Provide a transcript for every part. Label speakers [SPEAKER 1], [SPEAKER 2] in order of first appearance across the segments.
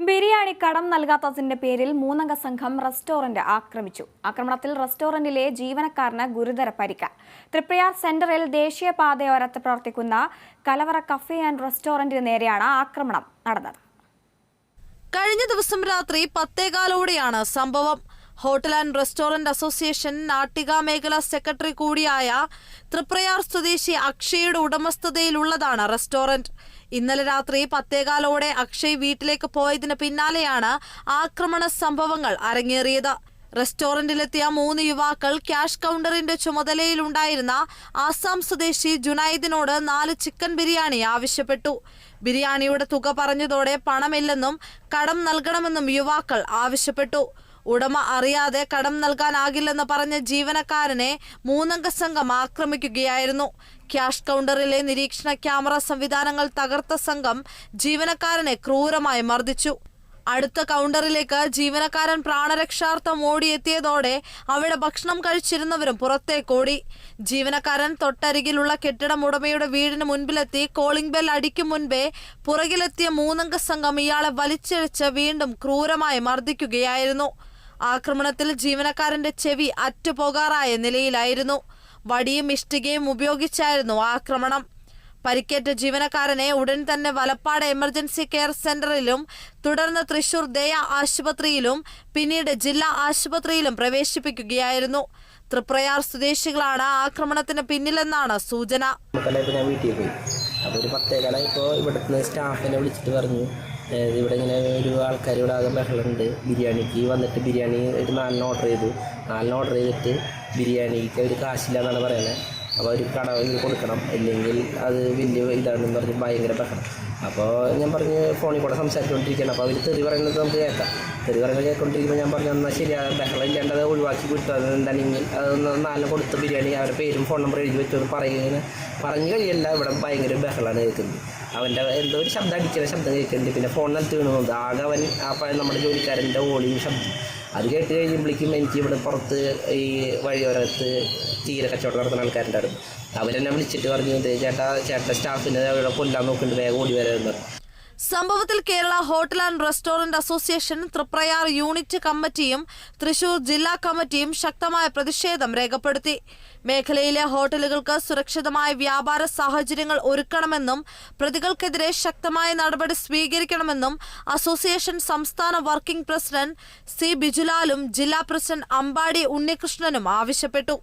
[SPEAKER 1] ബിരിയാണി കടം നൽകാത്തതിന്റെ പേരിൽ മൂന്നംഗ സംഘം റെസ്റ്റോറന്റ് ആക്രമിച്ചു. ആക്രമണത്തിൽ റെസ്റ്റോറന്റിലെ ജീവനക്കാരന് ഗുരുതര പരിക്ക്. തൃപ്രയാർ സെന്ററിൽ ദേശീയപാതയോരത്ത് പ്രവർത്തിക്കുന്ന കലവറ കഫേ ആൻഡ് റെസ്റ്റോറന്റിന് നേരെയാണ് ആക്രമണം നടന്നത്.
[SPEAKER 2] കഴിഞ്ഞ ദിവസം രാത്രി 10:15 സംഭവം. Hotel and restaurant association Nattika മേഖല സെക്രട്ടറി കൂടിയായ തൃപ്രയാർ സ്വദേശി അക്ഷയുടെ ഉടമസ്ഥതയിലുള്ളതാണ് റെസ്റ്റോറന്റ്. ഇന്നലെ രാത്രി 10:15 അക്ഷയ് വീട്ടിലേക്ക് പോയതിന് പിന്നാലെയാണ് ആക്രമണ സംഭവങ്ങൾ അരങ്ങേറിയത്. റെസ്റ്റോറന്റിലെത്തിയ 3 യുവാക്കൾ ക്യാഷ് കൗണ്ടറിന്റെ ചുമതലയിലുണ്ടായിരുന്ന ആസാം സ്വദേശി ജുനൈദിനോട് 4 ചിക്കൻ ബിരിയാണി ആവശ്യപ്പെട്ടു. ബിരിയാണിയുടെ തുക പറഞ്ഞതോടെ പണമില്ലെന്നും കടം നൽകണമെന്നും യുവാക്കൾ ആവശ്യപ്പെട്ടു. ഉടമ അറിയാതെ കടം നൽകാനാകില്ലെന്ന് പറഞ്ഞ ജീവനക്കാരനെ മൂന്നംഗ സംഘം ആക്രമിക്കുകയായിരുന്നു. ക്യാഷ് കൗണ്ടറിലെ നിരീക്ഷണ ക്യാമറ സംവിധാനങ്ങൾ തകർത്ത സംഘം ജീവനക്കാരനെ ക്രൂരമായി മർദ്ദിച്ചു. അടുത്ത കൗണ്ടറിലേക്ക് ജീവനക്കാരൻ പ്രാണരക്ഷാർത്ഥം ഓടിയെത്തിയതോടെ അവിടെ ഭക്ഷണം കഴിച്ചിരുന്നവരും പുറത്തേക്കോടി. ജീവനക്കാരൻ തൊട്ടരികിലുള്ള കെട്ടിടം ഉടമയുടെ വീടിന് മുൻപിലെത്തി കോളിംഗ് ബെൽ അടിക്കും മുൻപേ പുറകിലെത്തിയ മൂന്നംഗ സംഘം ഇയാളെ വലിച്ചിഴച്ച് വീണ്ടും ക്രൂരമായി മർദ്ദിക്കുകയായിരുന്നു. ആക്രമണത്തിൽ ജീവനക്കാരന്റെ ചെവി അറ്റുപോകാറായ നിലയിലായിരുന്നു. വടിയും ഇഷ്ടികയും ഉപയോഗിച്ചായിരുന്നു ആക്രമണം. പരിക്കേറ്റ ജീവനക്കാരനെ ഉടൻ തന്നെ വലപ്പാട് എമർജൻസി കെയർ സെന്ററിലും തുടർന്ന് തൃശൂർ ദയ ആശുപത്രിയിലും പിന്നീട് ജില്ലാ ആശുപത്രിയിലും പ്രവേശിപ്പിക്കുകയായിരുന്നു. തൃപ്രയാർ സ്വദേശികളാണ് ആക്രമണത്തിന് പിന്നിലെന്നാണ് സൂചന.
[SPEAKER 3] ഞാൻ വീട്ടിൽ പോയി. അപ്പോൾ ഒരു 10:15 ഇപ്പോൾ ഇവിടുന്ന് സ്റ്റാഫിനെ വിളിച്ചിട്ട് പറഞ്ഞു, ഇവിടെ ഇങ്ങനെ ഒരു ആൾക്കാർ ഇവിടെ ആകെ ബഹളമുണ്ട്, ബിരിയാണിക്ക് വന്നിട്ട് ബിരിയാണി ഒരു 4 ഓർഡർ ചെയ്തു. 4 ഓർഡർ ചെയ്തിട്ട് ബിരിയാണിക്ക് ഒരു കാശില്ല എന്നാണ് പറയുന്നത്. അപ്പോൾ ഒരു കടവിൽ കൊടുക്കണം, ഇല്ലെങ്കിൽ അത് വലിയ ഇതാണെന്ന് പറഞ്ഞ് ഭയങ്കര ബഹളം. അപ്പോൾ ഞാൻ പറഞ്ഞ് ഫോണിൽ കൂടെ സംസാരിച്ചുകൊണ്ടിരിക്കുകയാണ്. അപ്പോൾ അവർ തെറി പറയുന്നത് നമുക്ക് കേൾക്കാം. തെറി പറയുന്നത് കേൾക്കൊണ്ടിരിക്കുമ്പോൾ ഞാൻ പറഞ്ഞു, എന്നാൽ ശരിയാ, ബഹളം ഇല്ലാണ്ട് അത് ഒഴിവാക്കി കൊടുത്തു. അതെന്താണെങ്കിൽ അതൊന്ന് 4 കൊടുത്ത ബിരിയാണി അവരുടെ പേരും ഫോൺ നമ്പർ എഴുതി വെച്ചത് പറഞ്ഞു കഴിയല്ല. ഇവിടെ ഭയങ്കര ബഹളമാണ് കേൾക്കുന്നത്. അവൻ്റെ എന്തോ ഒരു ശബ്ദം അടിക്കുന്ന ശബ്ദം കേൾക്കുന്നുണ്ട്. പിന്നെ ഫോൺ നിലത്ത് വീണുണ്ട്. ആകെ അവൻ നമ്മുടെ ജോലിക്കാരൻ്റെ ഓളിയും ശബ്ദം അത് കേട്ട് കഴിയുമ്പോഴേക്കും എനിക്ക് ഇവിടെ പുറത്ത് ഈ വഴിയോരത്ത് ചീര കച്ചവടം നടത്തുന്ന ആൾക്കാരുണ്ടായിരുന്നു. അവരെന്നെ വിളിച്ചിട്ട് പറഞ്ഞു, ചേട്ടാ സ്റ്റാഫിനെ അവിടെ കൊല്ലാൻ നോക്കുന്നുണ്ട്, വേഗം ഓടി വരാമെന്ന്.
[SPEAKER 2] സംഭവത്തിൽ Kerala hotel and restaurant association, Triprayar unit കമ്മിറ്റിയും തൃശൂർ ജില്ലാ കമ്മിറ്റിയും ശക്തമായ പ്രതിഷേധം രേഖപ്പെടുത്തി. മേഖലയിലെ ഹോട്ടലുകൾക്ക് സുരക്ഷിതമായ വ്യാപാര സാഹചര്യങ്ങൾ ഒരുക്കണമെന്നും പ്രതികൾക്കെതിരെ ശക്തമായ നടപടി സ്വീകരിക്കണമെന്നും അസോസിയേഷൻ സംസ്ഥാന വർക്കിംഗ് പ്രസിഡന്റ് സി ബിജുലാലും ജില്ലാ പ്രസിഡന്റ് അമ്പാടി ഉണ്ണികൃഷ്ണനും ആവശ്യപ്പെട്ടു.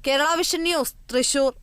[SPEAKER 2] Kerala vision news, Thrissur.